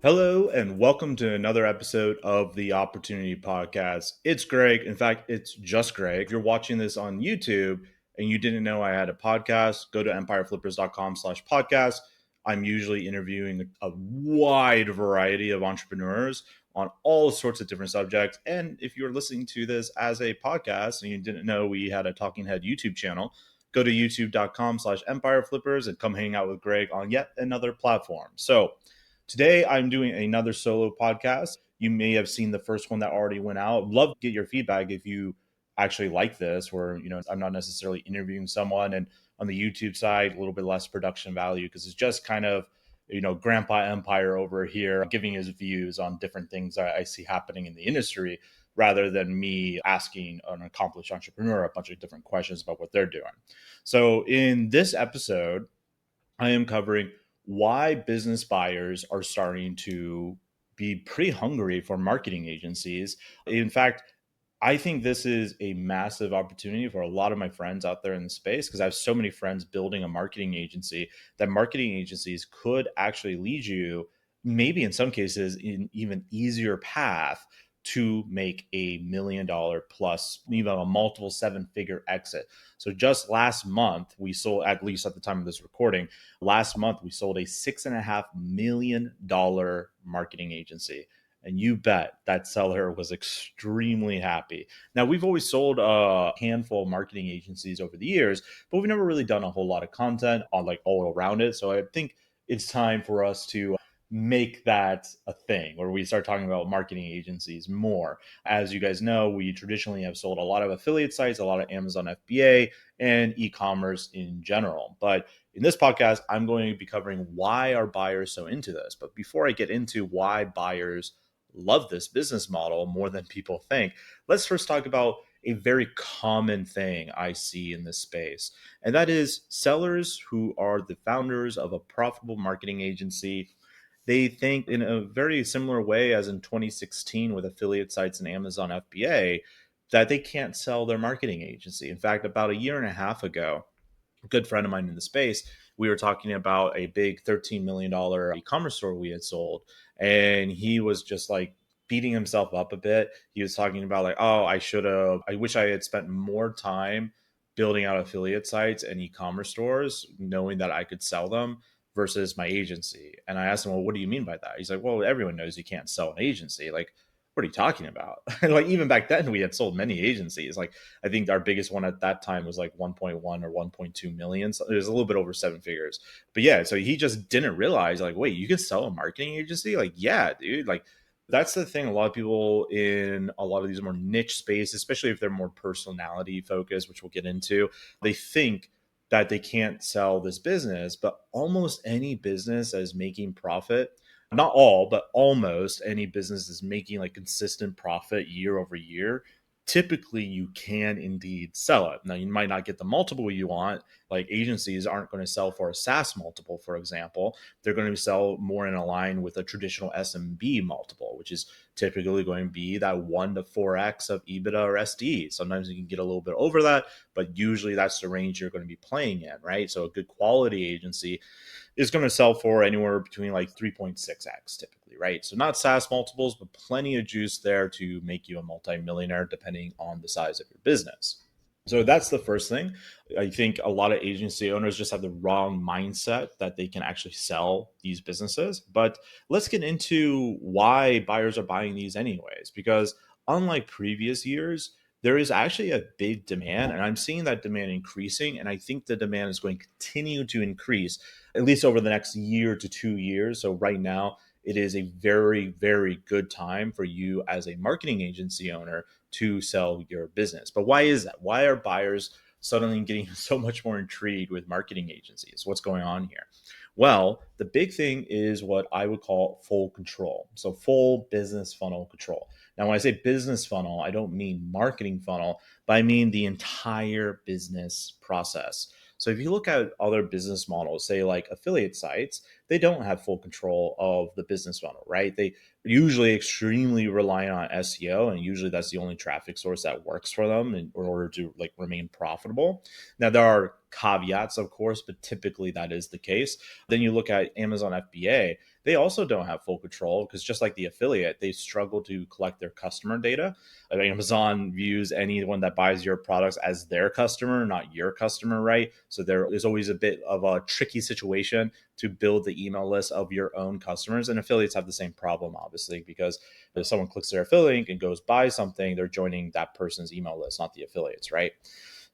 Hello and welcome to another episode of the Opportunity Podcast. It's Greg. In fact, it's just Greg. If you're watching this on YouTube and you didn't know I had a podcast, go to empireflippers.com/podcast. I'm usually interviewing a wide variety of entrepreneurs on all sorts of different subjects. And if you're listening to this as a podcast and you didn't know we had a Talking Head YouTube channel, go to youtube.com/empireflippers and come hang out with Greg on yet another platform. So, today, I'm doing another solo podcast. You may have seen the first one that already went out. Love to get your feedback if you actually like this, where I'm not necessarily interviewing someone, and on the YouTube side, a little bit less production value because it's just kind of Grandpa Empire over here giving his views on different things that I see happening in the industry, rather than me asking an accomplished entrepreneur a bunch of different questions about what they're doing. So in this episode, I am covering why business buyers are starting to be pretty hungry for marketing agencies. In fact, I think this is a massive opportunity for a lot of my friends out there in the space because I have so many friends building a marketing agency that marketing agencies could actually lead you, maybe in some cases, in even easier path to make $1 million plus, even a multiple seven-figure exit. So just last month, we sold, at least at the time of this recording, last month we sold a $6.5 million marketing agency. And you bet that seller was extremely happy. Now, we've always sold a handful of marketing agencies over the years, but we've never really done a whole lot of content on like all around it. So I think it's time for us to make that a thing where we start talking about marketing agencies more. As you guys know, we traditionally have sold a lot of affiliate sites, a lot of Amazon FBA, and e-commerce in general. But in this podcast, I'm going to be covering why are buyers so into this. But before I get into why buyers love this business model more than people think, let's first talk about a very common thing I see in this space. And that is sellers who are the founders of a profitable marketing agency. They think in a very similar way as in 2016 with affiliate sites and Amazon FBA that they can't sell their marketing agency. In fact, about a year and a half ago, a good friend of mine in the space, we were talking about a big $13 million e-commerce store we had sold. And he was just like beating himself up a bit. He was talking about like, oh, I wish I had spent more time building out affiliate sites and e-commerce stores, knowing that I could sell them versus my agency. And I asked him, well, what do you mean by that? He's like, well, everyone knows you can't sell an agency. Like, what are you talking about? Like, even back then, we had sold many agencies. Like, I think our biggest one at that time was like 1.1 or 1.2 million. So it was a little bit over seven figures. But yeah, so he just didn't realize, like, wait, you can sell a marketing agency? Like, yeah, dude. Like, that's the thing. A lot of people in a lot of these more niche spaces, especially if they're more personality focused, which we'll get into, they think that they can't sell this business. But almost any business that is making profit, not all, but almost any business is making like consistent profit year over year, typically you can indeed sell it. Now, you might not get the multiple you want. Like, agencies aren't going to sell for a SaaS multiple, for example. They're going to sell more in line with a traditional SMB multiple, which is typically going to be that 1 to 4x of EBITDA or SD. Sometimes you can get a little bit over that, but usually that's the range you're going to be playing in, right? So a good quality agency is going to sell for anywhere between like 3.6x typically, right? So not SaaS multiples, but plenty of juice there to make you a multimillionaire depending on the size of your business. So that's the first thing. I think a lot of agency owners just have the wrong mindset that they can actually sell these businesses. But let's get into why buyers are buying these anyways, because unlike previous years, there is actually a big demand, and I'm seeing that demand increasing. And I think the demand is going to continue to increase at least over the next year to 2 years. So right now, it is a very, very good time for you as a marketing agency owner to sell your business. But why is that? Why are buyers suddenly getting so much more intrigued with marketing agencies? What's going on here? Well, the big thing is what I would call full control. So full business funnel control. Now, when I say business funnel, I don't mean marketing funnel, but I mean the entire business process. So if you look at other business models, say like affiliate sites, they don't have full control of the business funnel, right? They usually extremely reliant on SEO, and usually that's the only traffic source that works for them in order to like remain profitable. Now there are caveats, of course, but typically that is the case. Then you look at Amazon FBA, they also don't have full control because just like the affiliate, they struggle to collect their customer data. Like Amazon views anyone that buys your products as their customer, not your customer, right? So there's always a bit of a tricky situation to build the email list of your own customers. And affiliates have the same problem, obviously, because if someone clicks their affiliate link and goes buy something, they're joining that person's email list, not the affiliates, right?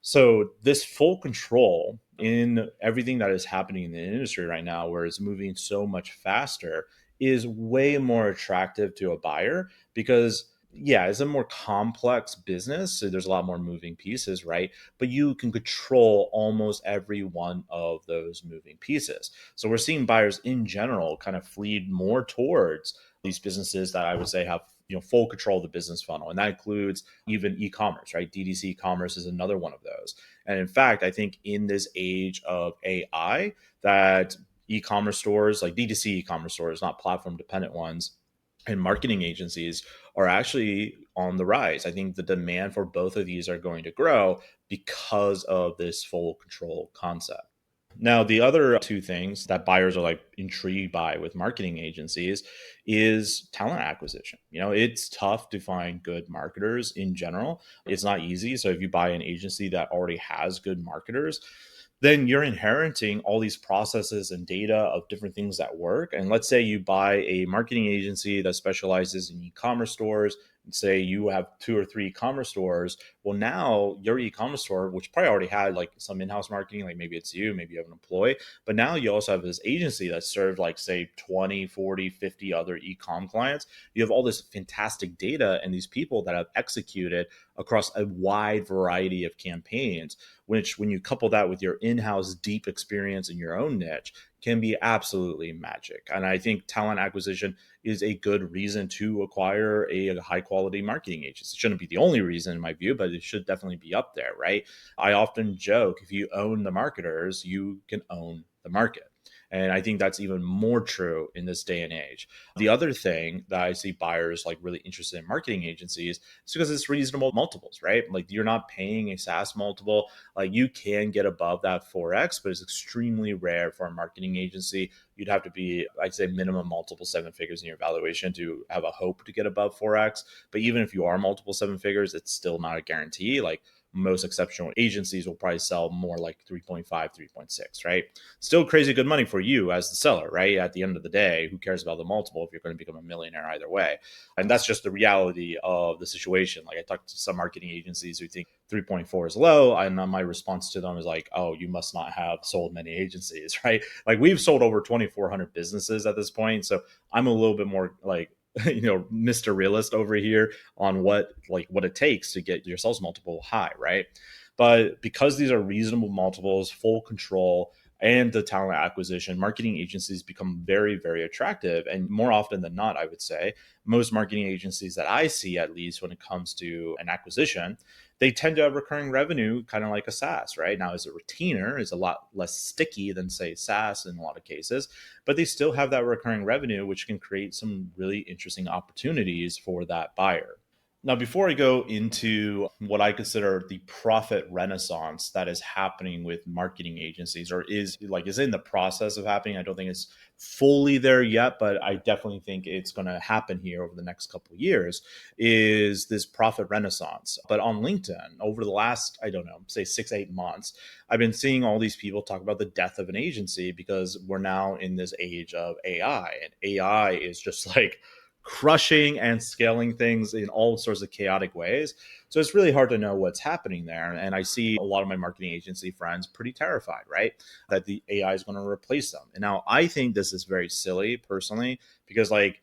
So this full control in everything that is happening in the industry right now, where it's moving so much faster, is way more attractive to a buyer because yeah, it's a more complex business. So there's a lot more moving pieces, right? But you can control almost every one of those moving pieces. So we're seeing buyers in general kind of flee more towards these businesses that I would say have full control of the business funnel, and that includes even e-commerce, right? DDC e-commerce is another one of those. And in fact, I think in this age of AI, that e-commerce stores, like DDC e-commerce stores, not platform dependent ones, and marketing agencies are actually on the rise. I think the demand for both of these are going to grow because of this full control concept. Now, the other two things that buyers are like intrigued by with marketing agencies is talent acquisition. It's tough to find good marketers in general. It's not easy. So if you buy an agency that already has good marketers, then you're inheriting all these processes and data of different things that work. And let's say you buy a marketing agency that specializes in e-commerce stores, and say you have two or three e-commerce stores. Well, now your e-commerce store, which probably already had like some in-house marketing, like maybe it's you, maybe you have an employee, but now you also have this agency that served like say 20, 40, 50 other e-com clients. You have all this fantastic data and these people that have executed across a wide variety of campaigns, which when you couple that with your in-house deep experience in your own niche can be absolutely magic. And I think talent acquisition is a good reason to acquire a high quality marketing agency. It shouldn't be the only reason in my view, but it should definitely be up there, right? I often joke, if you own the marketers, you can own the market. And I think that's even more true in this day and age. The other thing that I see buyers like really interested in marketing agencies is because it's reasonable multiples, right? Like you're not paying a SaaS multiple. Like you can get above that 4x, but it's extremely rare for a marketing agency. You'd have to be, I'd say, minimum multiple seven figures in your valuation to have a hope to get above 4x. But even if you are multiple seven figures, it's still not a guarantee. Like most exceptional agencies will probably sell more like 3.5, 3.6, right? Still crazy good money for you as the seller, right? At the end of the day, who cares about the multiple if you're going to become a millionaire either way? And that's just the reality of the situation. Like I talked to some marketing agencies who think 3.4 is low. And my response to them is like, oh, you must not have sold many agencies, right? Like we've sold over 2,400 businesses at this point. So I'm a little bit more like, Mr. Realist over here on what it takes to get your sales multiple high, right? But because these are reasonable multiples, full control, and the talent acquisition, marketing agencies become very, very attractive. And more often than not, I would say, most marketing agencies that I see, at least when it comes to an acquisition, they tend to have recurring revenue, kind of like a SaaS, right? Now, as a retainer, is a lot less sticky than, say, SaaS in a lot of cases, but they still have that recurring revenue, which can create some really interesting opportunities for that buyer. Now, before I go into what I consider the profit renaissance that is happening with marketing agencies, or is in the process of happening, I don't think it's fully there yet, but I definitely think it's going to happen here over the next couple of years, is this profit renaissance. But on LinkedIn, over the last, I don't know, say 6, 8 months, I've been seeing all these people talk about the death of an agency because we're now in this age of AI, and AI is just like crushing and scaling things in all sorts of chaotic ways. So it's really hard to know what's happening there. And I see a lot of my marketing agency friends pretty terrified, right? That the AI is going to replace them. And now I think this is very silly personally, because like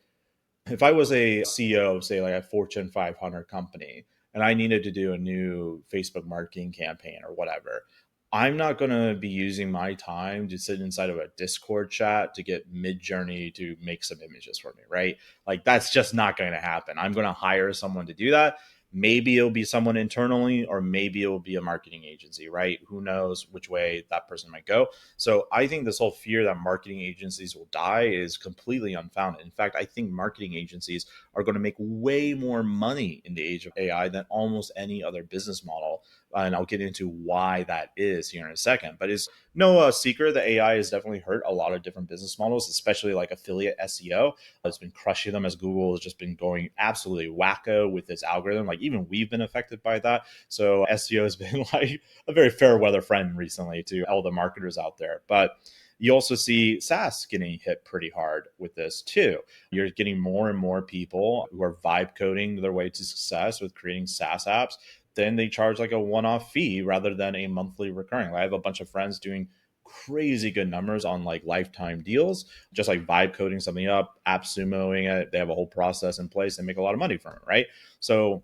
if I was a CEO of, say, like a Fortune 500 company and I needed to do a new Facebook marketing campaign or whatever, I'm not going to be using my time to sit inside of a Discord chat to get Midjourney to make some images for me, right? Like that's just not going to happen. I'm going to hire someone to do that. Maybe it'll be someone internally, or maybe it will be a marketing agency, right? Who knows which way that person might go. So I think this whole fear that marketing agencies will die is completely unfounded. In fact, I think marketing agencies are going to make way more money in the age of AI than almost any other business model, And I'll get into why that is here in a second. But it's no secret that AI has definitely hurt a lot of different business models, especially like affiliate SEO. It's been crushing them as Google has just been going absolutely wacko with this algorithm. Like even we've been affected by that. So SEO has been like a very fair weather friend recently to all the marketers out there. But you also see SaaS getting hit pretty hard with this too. You're getting more and more people who are vibe coding their way to success with creating SaaS apps. Then they charge like a one-off fee rather than a monthly recurring. I have a bunch of friends doing crazy good numbers on like lifetime deals, just like vibe coding something up, app sumoing it. They have a whole process in place and make a lot of money from it, right? So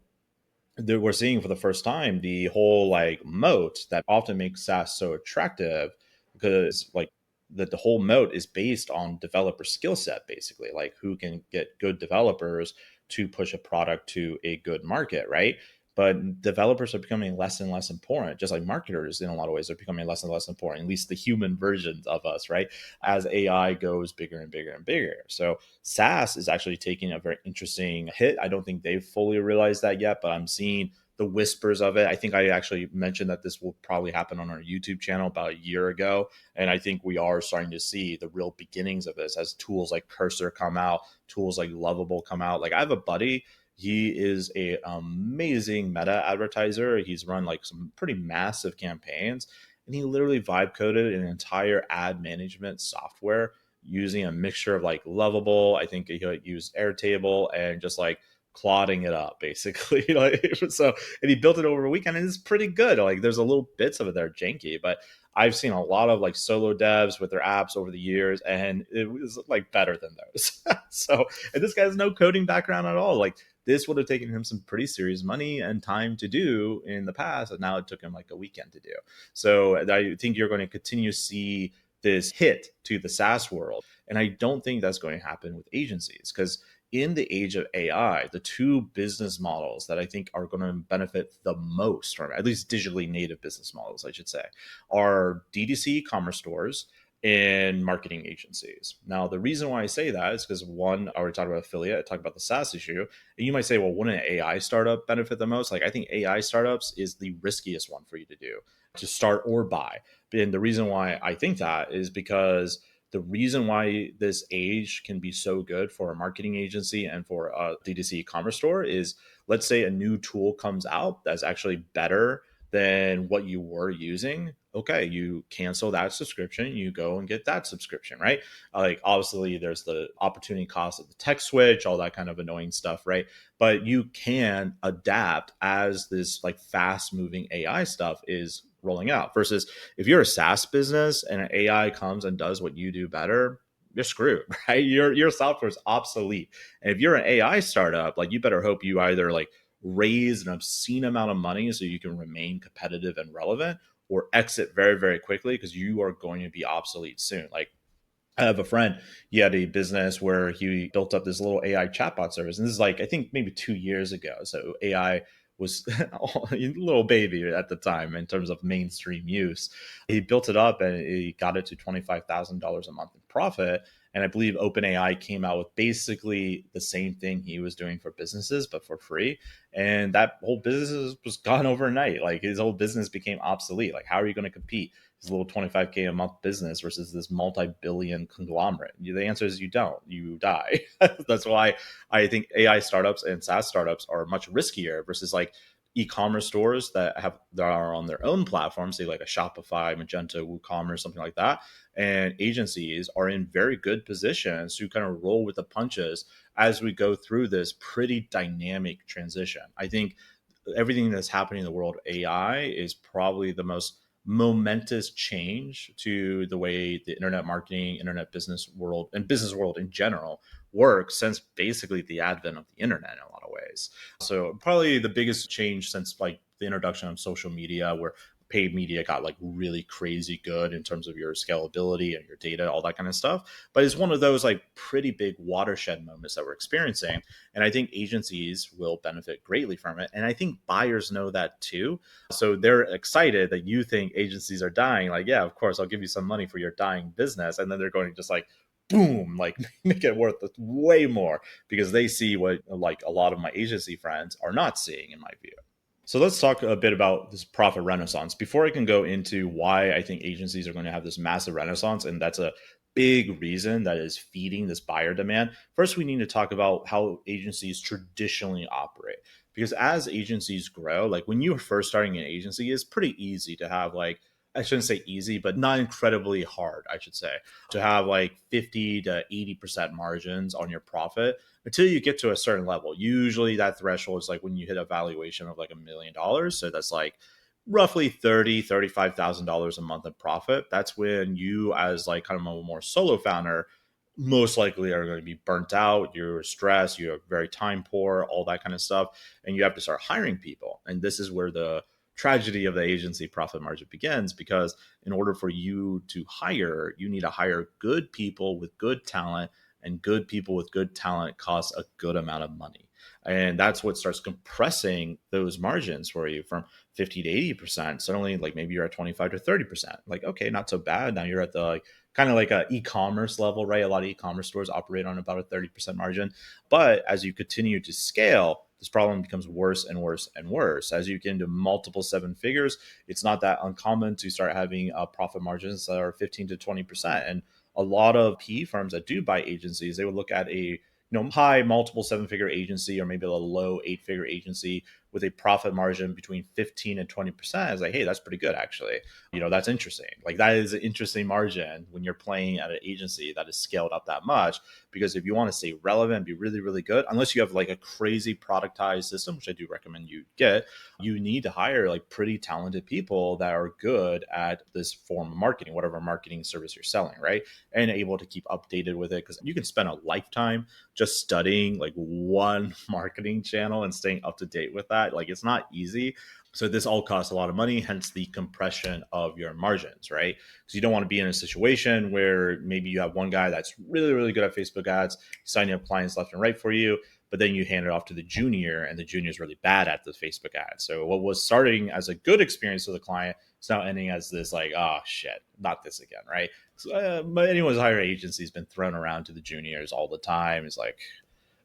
we're seeing for the first time the whole like moat that often makes SaaS so attractive, because like the whole moat is based on developer skill set, basically, like who can get good developers to push a product to a good market, right? But developers are becoming less and less important, just like marketers in a lot of ways are becoming less and less important, at least the human versions of us, right? As AI goes bigger and bigger and bigger. So SaaS is actually taking a very interesting hit. I don't think they've fully realized that yet, but I'm seeing the whispers of it. I think I actually mentioned that this will probably happen on our YouTube channel about a year ago. And I think we are starting to see the real beginnings of this as tools like Cursor come out, tools like Lovable come out. Like I have a buddy, he is a amazing meta advertiser. He's run like some pretty massive campaigns, and he literally vibe coded an entire ad management software using a mixture of like Lovable. I think he used Airtable and just like clodding it up basically. Like so, and he built it over a weekend, and it's pretty good. Like there's a little bits of it that are janky, but I've seen a lot of like solo devs with their apps over the years, and it was like better than those. So, and this guy has no coding background at all. Like this would have taken him some pretty serious money and time to do in the past, and now it took him like a weekend to do. So I think you're going to continue to see this hit to the SaaS world. And I don't think that's going to happen with agencies, because in the age of AI, the two business models that I think are going to benefit the most from it, at least digitally native business models, I should say, are DTC commerce stores and marketing agencies. Now, the reason why I say that is because one, I already talked about affiliate, I talked about the SaaS issue. And you might say, well, wouldn't an AI startup benefit the most? Like, I think AI startups is the riskiest one for you to do, to start or buy. And the reason why I think that is because the reason why this age can be so good for a marketing agency and for a D2C commerce store is, let's say a new tool comes out that's actually better than what you were using. Okay, you cancel that subscription, you go and get that subscription, right? Like obviously there's the opportunity cost of the tech switch, all that kind of annoying stuff, right? But you can adapt as this like fast moving AI stuff is rolling out, versus if you're a SaaS business and an AI comes and does what you do better, you're screwed, right? Your software is obsolete. And if you're an AI startup, like you better hope you either like raise an obscene amount of money so you can remain competitive and relevant, or exit very, very quickly because you are going to be obsolete soon. Like I have a friend, he had a business where he built up this little AI chatbot service. And this is like, I think maybe 2 years ago. So AI was a little baby at the time in terms of mainstream use. He built it up and he got it to $25,000 a month in profit. And I believe OpenAI came out with basically the same thing he was doing for businesses, but for free. And that whole business was gone overnight. Like his whole business became obsolete. Like, how are you going to compete? His little 25K a month business versus this multi-billion conglomerate? The answer is you don't. You die. That's why I think AI startups and SaaS startups are much riskier versus like e-commerce stores that are on their own platforms, say like a Shopify, Magento, WooCommerce, something like that. And agencies are in very good positions to kind of roll with the punches as we go through this pretty dynamic transition. I think everything that's happening in the world of AI is probably the most momentous change to the way the internet marketing, internet business world, and business world in general works since basically the advent of the internet in a lot of ways. So probably the biggest change since like the introduction of social media, where paid media got like really crazy good in terms of your scalability and your data, all that kind of stuff. But it's one of those like pretty big watershed moments that we're experiencing. And I think agencies will benefit greatly from it. And I think buyers know that too. So they're excited that you think agencies are dying. Like, yeah, of course, I'll give you some money for your dying business. And then they're going to just like, boom, like make it worth way more because they see what like a lot of my agency friends are not seeing, in my view. So let's talk a bit about this profit renaissance. Before I can go into why I think agencies are going to have this massive renaissance, and that's a big reason that is feeding this buyer demand, first we need to talk about how agencies traditionally operate. Because as agencies grow, like when you're first starting an agency, it's pretty easy to have like, I shouldn't say easy, but not incredibly hard, I should say, to have like 50 to 80% margins on your profit until you get to a certain level. Usually that threshold is like when you hit a valuation of like $1 million. So that's like roughly $35,000 a month in profit. That's when you, as like kind of a more solo founder, most likely are going to be burnt out. You're stressed, you're very time poor, all that kind of stuff. And you have to start hiring people. And this is where the tragedy of the agency profit margin begins, because in order for you to hire, you need to hire good people with good talent, and good people with good talent costs a good amount of money. And that's what starts compressing those margins for you from 50 to 80%. Suddenly, like maybe you're at 25 to 30%. Like, okay, not so bad. Now you're at the like kind of like a e-commerce level, right? A lot of e-commerce stores operate on about a 30% margin. But as you continue to scale, this problem becomes worse and worse and worse. As you get into multiple seven figures, it's not that uncommon to start having profit margins that are 15 to 20%. And a lot of PE firms that do buy agencies, they would look at a high multiple seven figure agency or maybe a low eight figure agency with a profit margin between 15 and 20%. It's like, hey, that's pretty good actually. That's interesting. Like that is an interesting margin when you're playing at an agency that is scaled up that much. Because if you want to stay relevant, be really, really good, unless you have like a crazy productized system, which I do recommend you get, you need to hire like pretty talented people that are good at this form of marketing, whatever marketing service you're selling, right? And able to keep updated with it, because you can spend a lifetime just studying like one marketing channel and staying up to date with that. Like it's not easy. So this all costs a lot of money, hence the compression of your margins, right? Because you don't want to be in a situation where maybe you have one guy that's really, really good at Facebook ads, signing up clients left and right for you, but then you hand it off to the junior, and the junior is really bad at the Facebook ads. So what was starting as a good experience for the client is now ending as this like, oh shit, not this again, right? So, but anyone's hiring agency has been thrown around to the juniors all the time. It's like,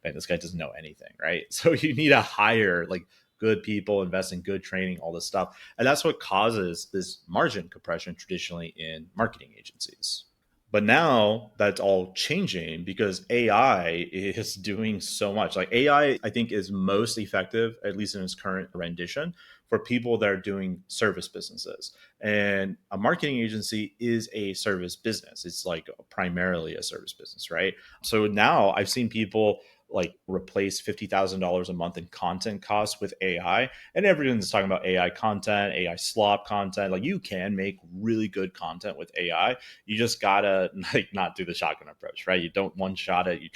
man, this guy doesn't know anything, right? So you need to hire like good people, invest in good training, all this stuff. And that's what causes this margin compression traditionally in marketing agencies. But now that's all changing because AI is doing so much. Like I think, is most effective, at least in its current rendition, for people that are doing service businesses. And a marketing agency is a service business. It's like primarily a service business, right? So now I've seen people like replace $50,000 a month in content costs with AI. And everyone's talking about AI content, AI slop content. Like you can make really good content with AI. You just gotta like not do the shotgun approach, right? You don't one shot it. You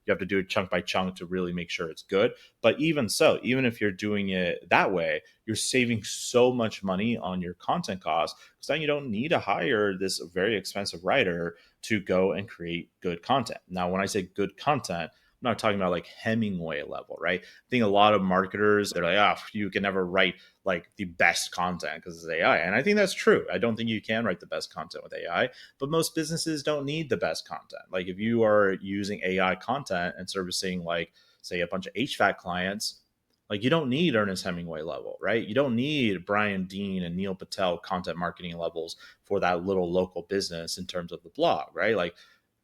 have to do it chunk by chunk to really make sure it's good. But even so, even if you're doing it that way, you're saving so much money on your content costs, because then you don't need to hire this very expensive writer to go and create good content. Now, when I say good content, I'm not talking about like Hemingway level, right? I think a lot of marketers, they're like, oh, you can never write like the best content because it's AI. And I think that's true. I don't think you can write the best content with AI, but most businesses don't need the best content. Like if you are using AI content and servicing like, say, a bunch of HVAC clients, like you don't need Ernest Hemingway level, right? You don't need Brian Dean and Neil Patel content marketing levels for that little local business in terms of the blog, right? Like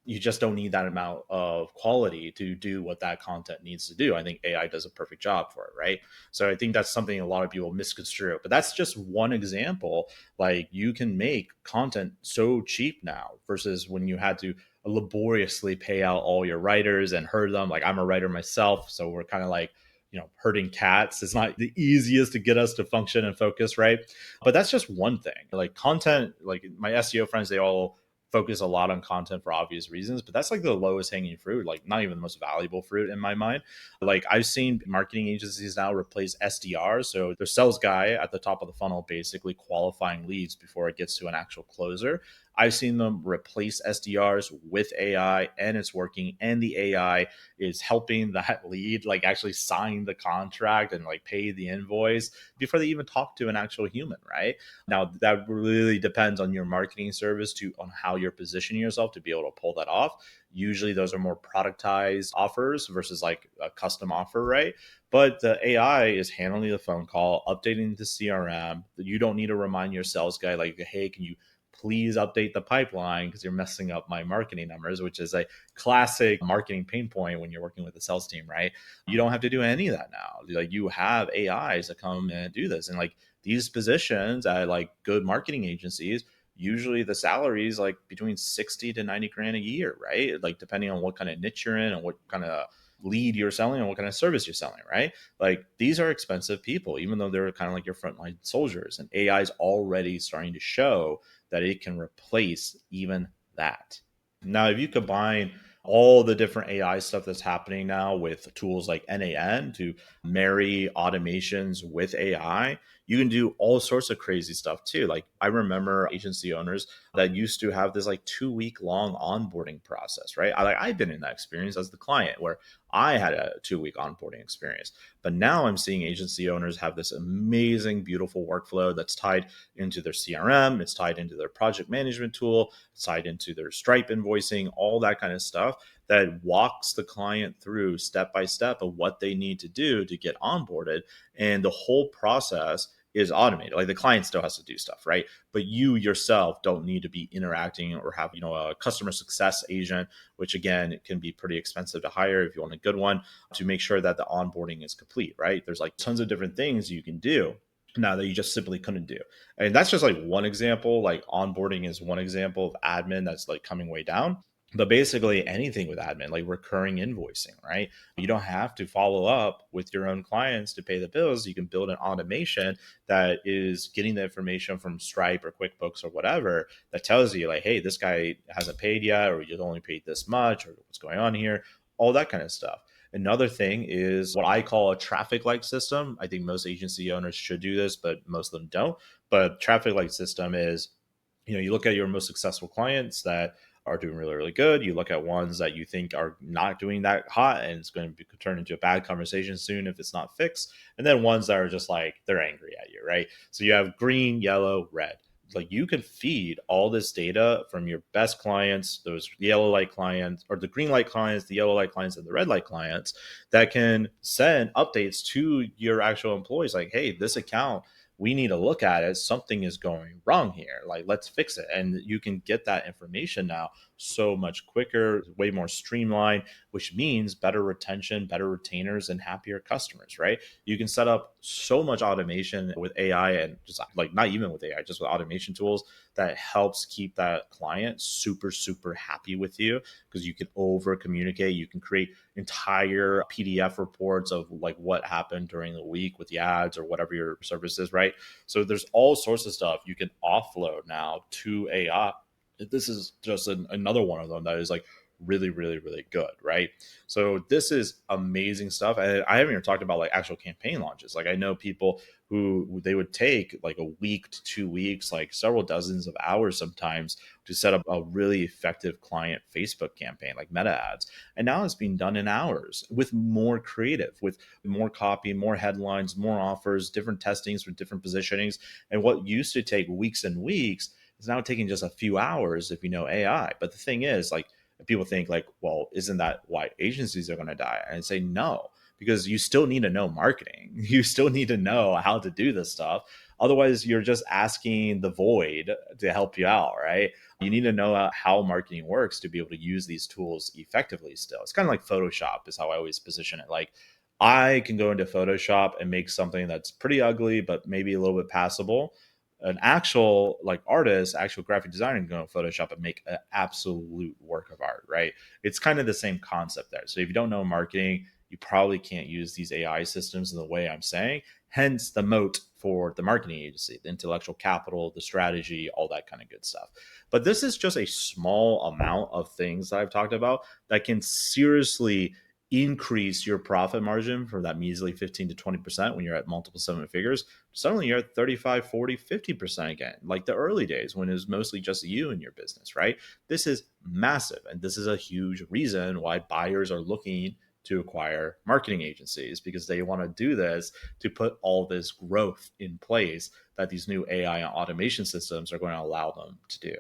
you just don't need that amount of quality to do what that content needs to do. I think AI does a perfect job for it, right? So I think that's something a lot of people misconstrue. But that's just one example. Like you can make content so cheap now versus when you had to laboriously pay out all your writers and herd them. Like I'm a writer myself, so we're kind of like, herding cats. It's not the easiest to get us to function and focus, right? But that's just one thing. Like content, like my SEO friends, they all focus a lot on content for obvious reasons, but that's like the lowest hanging fruit, like not even the most valuable fruit in my mind. Like I've seen marketing agencies now replace SDRs. So their sales guy at the top of the funnel, basically qualifying leads before it gets to an actual closer. I've seen them replace SDRs with AI, and it's working. And the AI is helping that lead like actually sign the contract and like pay the invoice before they even talk to an actual human, right? Now that really depends on your marketing service to on how you're positioning yourself to be able to pull that off. Usually those are more productized offers versus like a custom offer, right? But the AI is handling the phone call, updating the CRM. You don't need to remind your sales guy, like, hey, can you please update the pipeline because you're messing up my marketing numbers, which is a classic marketing pain point when you're working with the sales team, right? You don't have to do any of that now. Like you have AIs that come and do this. And like these positions at like good marketing agencies, usually the salary is like between 60 to 90 grand a year, right? Like depending on what kind of niche you're in and what kind of lead you're selling and what kind of service you're selling, right? Like these are expensive people, even though they're kind of like your frontline soldiers. And AI is already starting to show that it can replace even that. Now, if you combine all the different AI stuff that's happening now with tools like NAN to marry automations with AI, you can do all sorts of crazy stuff too. Like I remember agency owners that used to have this like 2 week long onboarding process, right? I've been in that experience as the client where I had a 2 week onboarding experience. But now I'm seeing agency owners have this amazing, beautiful workflow that's tied into their CRM, it's tied into their project management tool, it's tied into their Stripe invoicing, all that kind of stuff that walks the client through step by step of what they need to do to get onboarded. And the whole process is automated. Like the client still has to do stuff, right? But you yourself don't need to be interacting or have, a customer success agent, which again, it can be pretty expensive to hire if you want a good one to make sure that the onboarding is complete, right? There's like tons of different things you can do now that you just simply couldn't do. And that's just like one example. Like onboarding is one example of admin that's like coming way down. But basically anything with admin, like recurring invoicing, right? You don't have to follow up with your own clients to pay the bills. You can build an automation that is getting the information from Stripe or QuickBooks or whatever that tells you, like, hey, this guy hasn't paid yet, or you only paid this much, or what's going on here, all that kind of stuff. Another thing is what I call a traffic light system. I think most agency owners should do this, but most of them don't. But traffic light system is, you look at your most successful clients that are doing really, really good. You look at ones that you think are not doing that hot and it's going to turn into a bad conversation soon if it's not fixed. And then ones that are just like, they're angry at you, right? So you have green, yellow, red. Like you can feed all this data from your best clients, those yellow light clients, or the green light clients, the yellow light clients, and the red light clients that can send updates to your actual employees like, hey, this account, we need to look at it. Something is going wrong here. Like, let's fix it. And you can get that information now so much quicker, way more streamlined, which means better retention, better retainers, and happier customers, right? You can set up so much automation with AI and just like not even with AI, just with automation tools that helps keep that client super, super happy with you because you can over communicate. You can create entire PDF reports of like what happened during the week with the ads or whatever your service is, right? So there's all sorts of stuff you can offload now to AI. This is just another one of them that is like really, really, really good, right? So this is amazing stuff. I haven't even talked about like actual campaign launches. Like I know people who they would take like a week to 2 weeks, like several dozens of hours sometimes to set up a really effective client Facebook campaign, like meta ads. And now it's being done in hours with more creative, with more copy, more headlines, more offers, different testings for different positionings. And what used to take weeks and weeks is now taking just a few hours if you know AI. But the thing is, like, people think like, well, isn't that why agencies are going to die? And I say no, because you still need to know marketing. You still need to know how to do this stuff. Otherwise, you're just asking the void to help you out, right? You need to know how marketing works to be able to use these tools effectively still. It's kind of like Photoshop is how I always position it. Like I can go into Photoshop and make something that's pretty ugly, but maybe a little bit passable. An actual like artist, actual graphic designer can go in Photoshop and make an absolute work of art, right? It's kind of the same concept there. So if you don't know marketing, you probably can't use these AI systems in the way I'm saying. Hence the moat for the marketing agency, the intellectual capital, the strategy, all that kind of good stuff. But this is just a small amount of things that I've talked about that can seriously increase your profit margin from that measly 15 to 20% when you're at multiple seven figures. Suddenly you're at 35, 40, 50% again, like the early days when it was mostly just you and your business, right? This is massive. And this is a huge reason why buyers are looking to acquire marketing agencies, because they want to do this to put all this growth in place that these new AI and automation systems are going to allow them to do.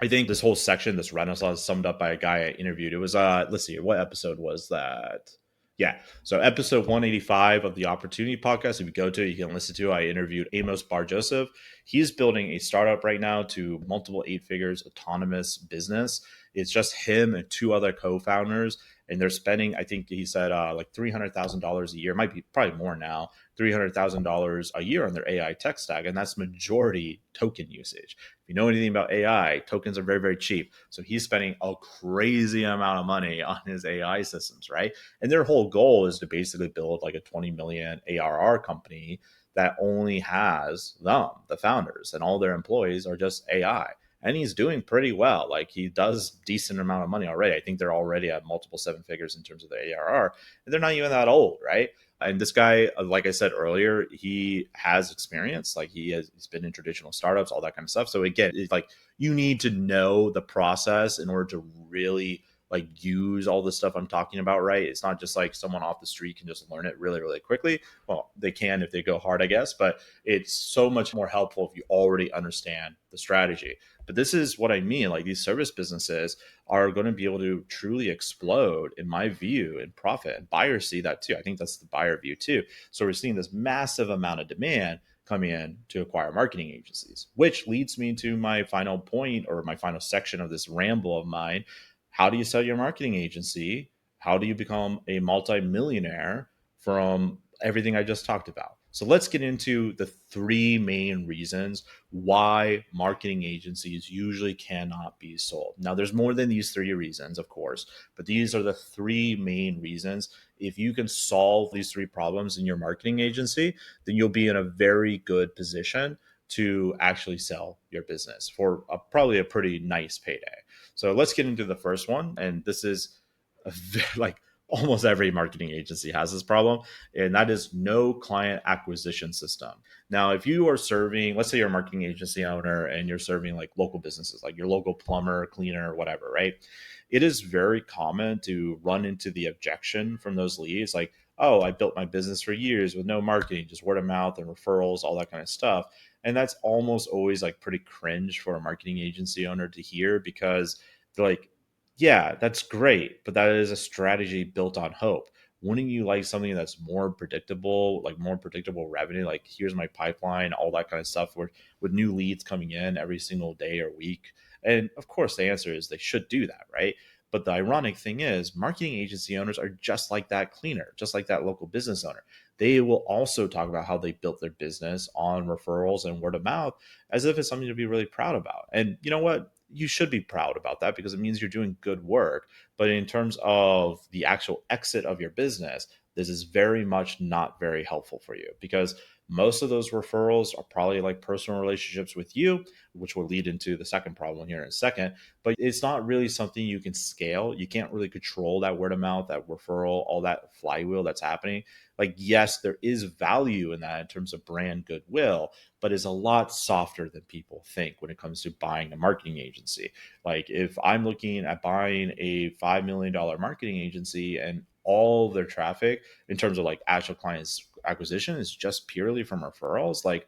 I think this whole section, this renaissance, is summed up by a guy I interviewed. It was let's see, what episode was that? Yeah, so episode 185 of the Opportunity Podcast. If you go to it, you can listen to it. I interviewed Amos Bar Joseph. He's building a startup right now to multiple eight figures autonomous business. It's just him and two other co-founders, and they're spending, I think he said, like $300,000 a year. Might be probably more now. $300,000 a year on their AI tech stack, and that's majority token usage. If you know anything about AI, tokens are very, very cheap. So he's spending a crazy amount of money on his AI systems, right? And their whole goal is to basically build like a 20 million ARR company that only has them, the founders, and all their employees are just AI. And he's doing pretty well. Like he does decent amount of money already. I think they're already at multiple seven figures in terms of their ARR, and they're not even that old, right? And this guy, like I said earlier, he has experience. Like he's been in traditional startups, all that kind of stuff. So again, it's like you need to know the process in order to really like use all the stuff I'm talking about, right? It's not just like someone off the street can just learn it really, really quickly. Well, they can if they go hard, I guess, but it's so much more helpful if you already understand the strategy. But this is what I mean. Like these service businesses are going to be able to truly explode, in my view, in profit. And buyers see that too. I think that's the buyer view too. So we're seeing this massive amount of demand coming in to acquire marketing agencies, which leads me to my final point, or my final section of this ramble of mine. How do you sell your marketing agency? How do you become a multimillionaire from everything I just talked about? So let's get into the three main reasons why marketing agencies usually cannot be sold. Now, there's more than these three reasons, of course, but these are the three main reasons. If you can solve these three problems in your marketing agency, then you'll be in a very good position to actually sell your business for probably a pretty nice payday. So let's get into the first one. And this is like almost every marketing agency has this problem, and that is no client acquisition system. Now, if you are serving, let's say you're a marketing agency owner and you're serving like local businesses, like your local plumber, cleaner, whatever, right? It is very common to run into the objection from those leads, like, oh, I built my business for years with no marketing, just word of mouth and referrals, all that kind of stuff. And that's almost always like pretty cringe for a marketing agency owner to hear, because they're like, yeah, that's great, but that is a strategy built on hope. Wouldn't you like something that's more predictable, like more predictable revenue? Like here's my pipeline, all that kind of stuff, where with new leads coming in every single day or week. And of course, the answer is they should do that, right? But the ironic thing is, marketing agency owners are just like that cleaner, just like that local business owner. They will also talk about how they built their business on referrals and word of mouth, as if it's something to be really proud about. And you know what? You should be proud about that because it means you're doing good work. But in terms of the actual exit of your business, this is very much not very helpful for you, because most of those referrals are probably like personal relationships with you, which will lead into the second problem here in a second. But it's not really something you can scale. You can't really control that word of mouth, that referral, all that flywheel that's happening. Like, yes, there is value in that in terms of brand goodwill, but is a lot softer than people think when it comes to buying a marketing agency. Like if I'm looking at buying a $5 million marketing agency and all of their traffic in terms of like actual clients acquisition is just purely from referrals, like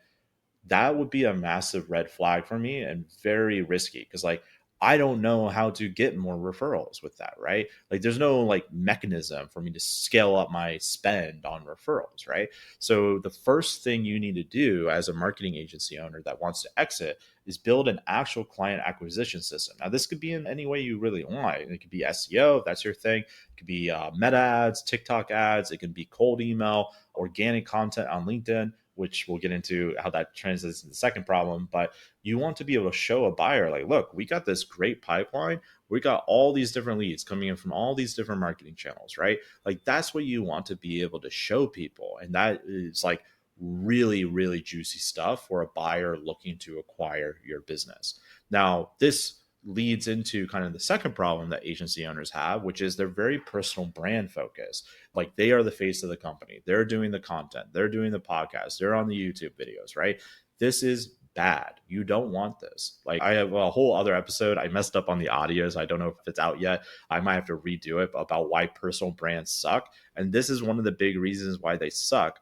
that would be a massive red flag for me and very risky, because like I don't know how to get more referrals with that, right? Like there's no like mechanism for me to scale up my spend on referrals, right? So the first thing you need to do as a marketing agency owner that wants to exit is build an actual client acquisition system. Now this could be in any way you really want. It could be SEO if that's your thing. It could be meta ads, TikTok ads. It can be cold email, organic content on LinkedIn, which we'll get into how that translates into the second problem. But you want to be able to show a buyer, like, look, we got this great pipeline. We got all these different leads coming in from all these different marketing channels, right? Like that's what you want to be able to show people. And that is like really, really juicy stuff for a buyer looking to acquire your business. Now, this leads into kind of the second problem that agency owners have, which is they're very personal brand focused. Like they are the face of the company. They're doing the content, they're doing the podcast, they're on the YouTube videos, right? This is bad. You don't want this. Like I have a whole other episode. I messed up on the audios. I don't know if it's out yet. I might have to redo it about why personal brands suck. And this is one of the big reasons why they suck,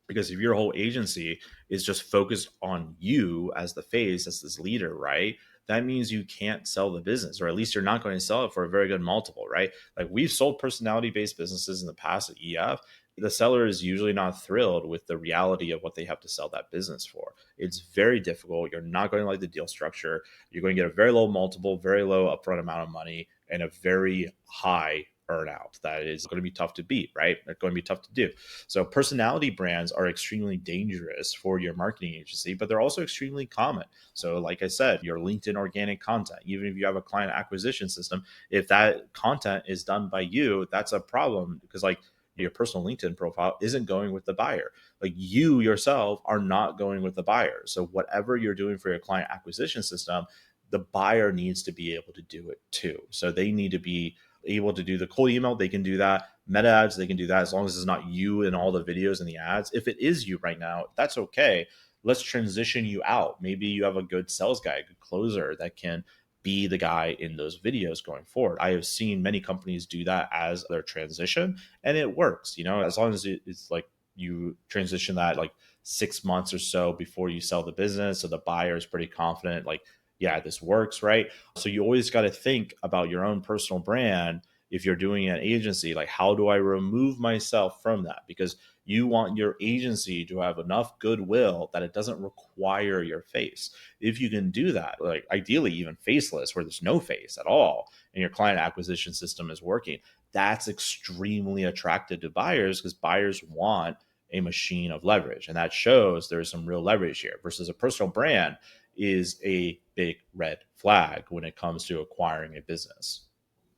because if your whole agency is just focused on you as the face, as this leader, right? That means you can't sell the business, or at least you're not going to sell it for a very good multiple, right? Like we've sold personality based businesses in the past at EF. The seller is usually not thrilled with the reality of what they have to sell that business for. It's very difficult. You're not going to like the deal structure. You're going to get a very low multiple, very low upfront amount of money, and a very high earnout that is going to be tough to beat, right? They're going to be tough to do. So personality brands are extremely dangerous for your marketing agency, but they're also extremely common. So like I said, your LinkedIn organic content, even if you have a client acquisition system, if that content is done by you, that's a problem, because like your personal LinkedIn profile isn't going with the buyer. Like you yourself are not going with the buyer. So whatever you're doing for your client acquisition system, the buyer needs to be able to do it too. So they need to be able to do the cold email. They can do that. Meta ads, they can do that, as long as it's not you in all the videos and the ads. If it is you right now, that's okay. Let's transition you out. Maybe you have a good sales guy, a good closer that can be the guy in those videos going forward. I have seen many companies do that as their transition, and it works, as long as it's like you transition that like 6 months or so before you sell the business. So the buyer is pretty confident, like, yeah, this works, right? So you always got to think about your own personal brand. If you're doing an agency, like, how do I remove myself from that? Because you want your agency to have enough goodwill that it doesn't require your face. If you can do that, like ideally even faceless, where there's no face at all, and your client acquisition system is working, that's extremely attractive to buyers, because buyers want a machine of leverage. And that shows there's some real leverage here, versus a personal brand is a big red flag when it comes to acquiring a business.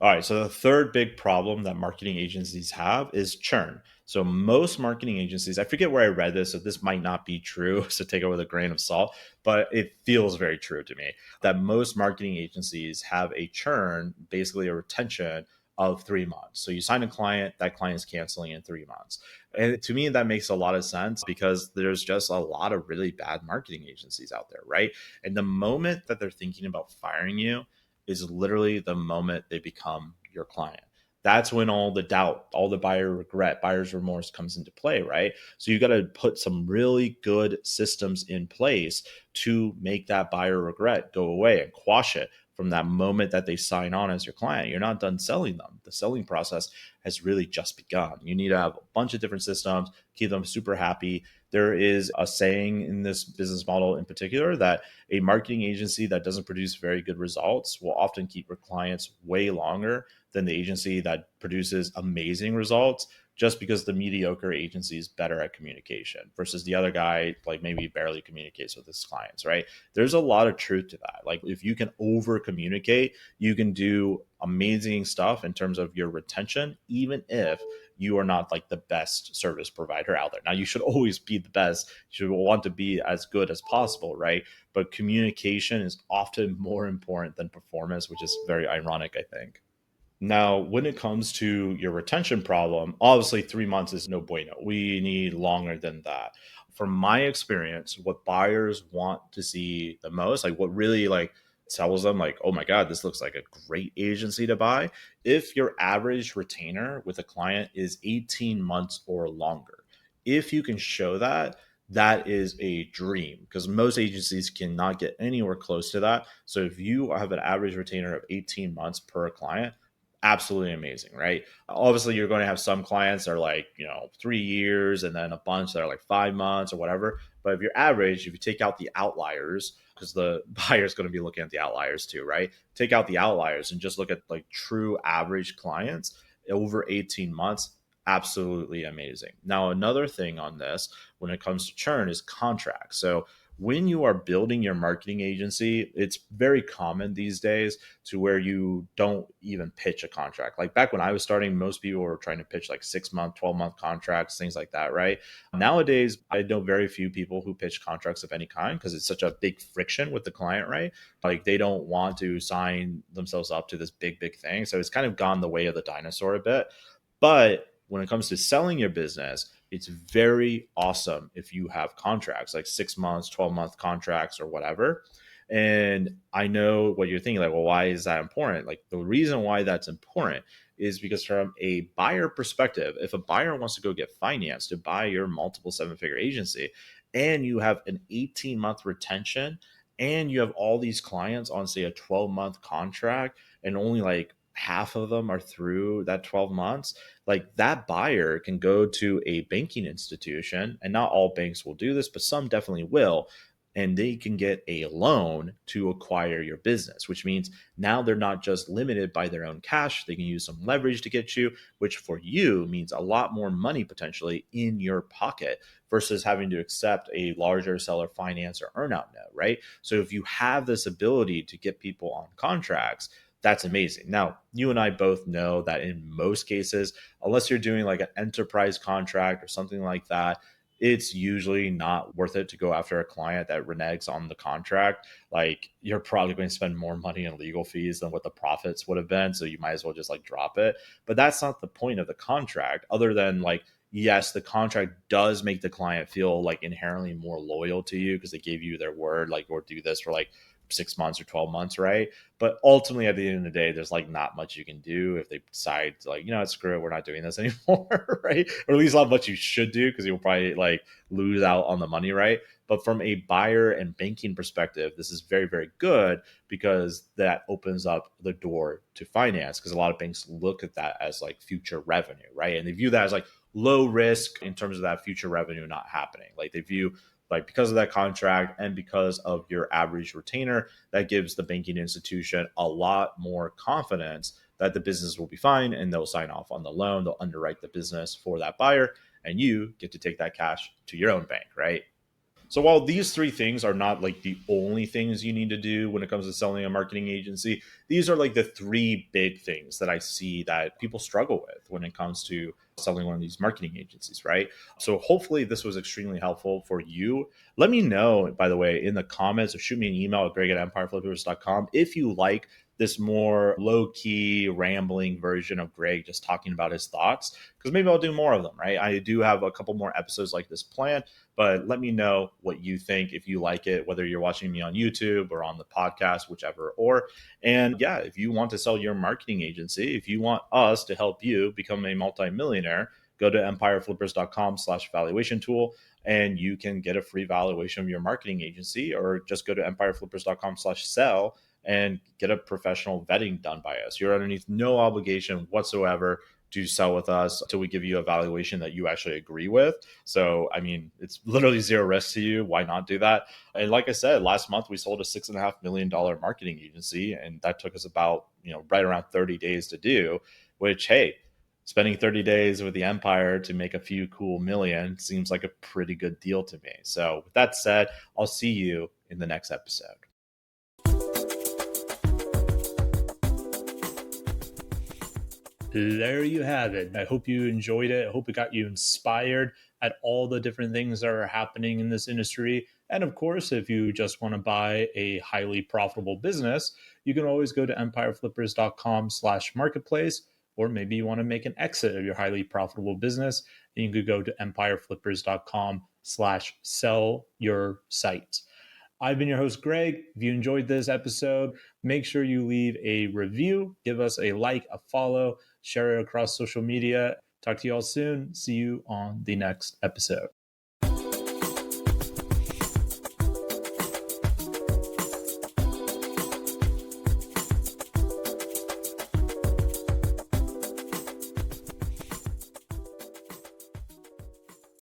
All right. So the third big problem that marketing agencies have is churn. So most marketing agencies, I forget where I read this, so this might not be true, so take it with a grain of salt, but it feels very true to me that most marketing agencies have a churn, basically a retention of 3 months. So you sign a client, that client is canceling in 3 months. And to me, that makes a lot of sense, because there's just a lot of really bad marketing agencies out there, right? And the moment that they're thinking about firing you is literally the moment they become your client. That's when all the doubt, all the buyer regret, buyer's remorse comes into play, right? So you got to put some really good systems in place to make that buyer regret go away and quash it from that moment that they sign on as your client. You're not done selling them. The selling process has really just begun. You need to have a bunch of different systems, keep them super happy. There is a saying in this business model in particular that a marketing agency that doesn't produce very good results will often keep their clients way longer than the agency that produces amazing results, just because the mediocre agency is better at communication versus the other guy, like maybe barely communicates with his clients, right? There's a lot of truth to that. Like if you can over communicate, you can do amazing stuff in terms of your retention, even if you are not like the best service provider out there. Now, you should always be the best. You should want to be as good as possible, right? But communication is often more important than performance, which is very ironic, I think. Now, when it comes to your retention problem, obviously 3 months is no bueno. We need longer than that. From my experience, what buyers want to see the most, like what really like tells them like, oh my God, this looks like a great agency to buy. If your average retainer with a client is 18 months or longer, if you can show that, that is a dream, because most agencies cannot get anywhere close to that. So if you have an average retainer of 18 months per client, absolutely amazing, right? Obviously, you're going to have some clients that are like, 3 years, and then a bunch that are like 5 months or whatever. But if you're average, if you take out the outliers, because the buyer is going to be looking at the outliers too, right? Take out the outliers and just look at like true average clients over 18 months. Absolutely amazing. Now, another thing on this when it comes to churn is contracts. So when you are building your marketing agency, it's very common these days to where you don't even pitch a contract. Like back when I was starting, most people were trying to pitch like 6 month, 12-month contracts, things like that, right? Nowadays, I know very few people who pitch contracts of any kind because it's such a big friction with the client, right? Like they don't want to sign themselves up to this big thing. So it's kind of gone the way of the dinosaur a bit. But when it comes to selling your business, it's very awesome if you have contracts like 6 months, 12-month contracts or whatever. And I know what you're thinking, like, well, why is that important? Like, the reason why that's important is because from a buyer perspective, if a buyer wants to go get financed to buy your multiple 7-figure agency and you have an 18-month retention and you have all these clients on, say, a 12-month contract and only like half of them are through that 12 months, like that buyer can go to a banking institution, and not all banks will do this, but some definitely will, and they can get a loan to acquire your business, which means now they're not just limited by their own cash. They can use some leverage to get you, which for you means a lot more money potentially in your pocket versus having to accept a larger seller finance or earnout note, right? So if you have this ability to get people on contracts, that's amazing. Now, you and I both know that in most cases, unless you're doing like an enterprise contract or something like that, it's usually not worth it to go after a client that reneges on the contract. Like you're probably going to spend more money in legal fees than what the profits would have been. So you might as well just like drop it. But that's not the point of the contract, other than like, yes, the contract does make the client feel like inherently more loyal to you because they gave you their word, like, or do this for like 6 months or 12 months, right? But ultimately, at the end of the day, there's like not much you can do if they decide to, like, screw it, we're not doing this anymore, right? Or at least not much you should do because you'll probably like lose out on the money, right? But from a buyer and banking perspective, this is very good because that opens up the door to finance, because a lot of banks look at that as like future revenue, right? And they view that as like low risk in terms of that future revenue not happening. Like they view, like, because of that contract and because of your average retainer, that gives the banking institution a lot more confidence that the business will be fine, and they'll sign off on the loan, they'll underwrite the business for that buyer, and you get to take that cash to your own bank, right? So while these three things are not like the only things you need to do when it comes to selling a marketing agency, these are like the three big things that I see that people struggle with when it comes to selling one of these marketing agencies, right? So hopefully this was extremely helpful for you. Let me know, by the way, in the comments, or shoot me an email at greg@empireflippers.com if you like this more low-key rambling version of Greg just talking about his thoughts, because maybe I'll do more of them, right? I do have a couple more episodes like this planned, but let me know what you think, if you like it, whether you're watching me on YouTube or on the podcast, whichever. And yeah, if you want to sell your marketing agency, if you want us to help you become a multimillionaire, go to empireflippers.com/valuation tool, and you can get a free valuation of your marketing agency, or just go to empireflippers.com/sell and get a professional vetting done by us. You're underneath no obligation whatsoever to sell with us until we give you a valuation that you actually agree with. So, I mean, it's literally zero risk to you. Why not do that? And like I said, last month we sold a $6.5 million marketing agency, and that took us about, right around 30 days to do, which, hey, spending 30 days with the Empire to make a few cool million seems like a pretty good deal to me. So with that said, I'll see you in the next episode. There you have it. I hope you enjoyed it. I hope it got you inspired at all the different things that are happening in this industry. And of course, if you just want to buy a highly profitable business, you can always go to empireflippers.com/marketplace, or maybe you want to make an exit of your highly profitable business, and you could go to empireflippers.com/sell your site. I've been your host, Greg. If you enjoyed this episode, make sure you leave a review, give us a like, a follow, share it across social media. Talk to you all soon. See you on the next episode.